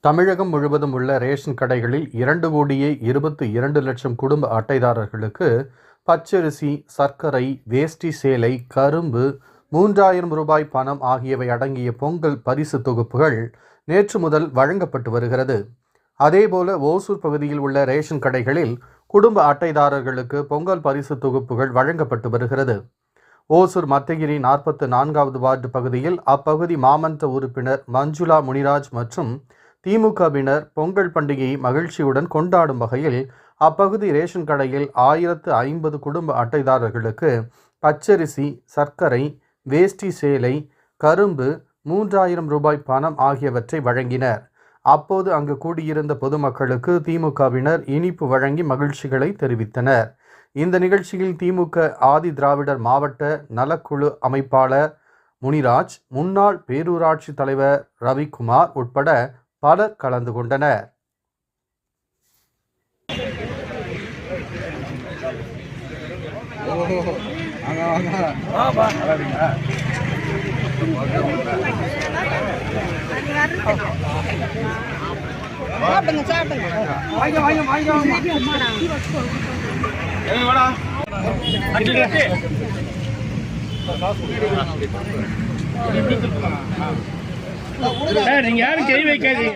தமிழகம் முழுவதும் உள்ள ரேஷன் கடைகளில் 2,22,00,000 குடும்ப அட்டைதாரர்களுக்கு பச்சரிசி, சர்க்கரை, வேஷ்டி சேலை, கரும்பு, 3,000 ரூபாய் பணம் ஆகியவை அடங்கிய பொங்கல் பரிசு தொகுப்புகள் நேற்று முதல் வழங்கப்பட்டு வருகிறது. அதேபோல ஓசூர் பகுதியில் உள்ள ரேஷன் கடைகளில் குடும்ப அட்டைதாரர்களுக்கு பொங்கல் பரிசு தொகுப்புகள் வழங்கப்பட்டு வருகிறது. ஓசூர் மத்தகிரி 44வது வார்டு பகுதியில் அப்பகுதி மாமன்ற உறுப்பினர் மஞ்சுளா முனிராஜ் மற்றும் திமுகவினர் பொங்கல் பண்டிகையை மகிழ்ச்சியுடன் கொண்டாடும் வகையில் அப்பகுதி ரேஷன் கடையில் 1050 குடும்ப அட்டைதாரர்களுக்கு பச்சரிசி, சர்க்கரை, வேஷ்டி சேலை, கரும்பு, 3,000 ரூபாய் பணம் ஆகியவற்றை வழங்கினர். அப்போது அங்கு கூடியிருந்த பொதுமக்களுக்கு திமுகவினர் இனிப்பு வழங்கி மகிழ்ச்சிகளை தெரிவித்தனர். இந்த நிகழ்ச்சியில் திமுக ஆதி திராவிடர் மாவட்ட நலக்குழு அமைப்பாளர் முனிராஜ், முன்னாள் பேரூராட்சி தலைவர் ரவிக்குமார் உட்பட பலர் கலந்து கொண்டனர். நீங்க யாரும் கை வைக்காதீங்க.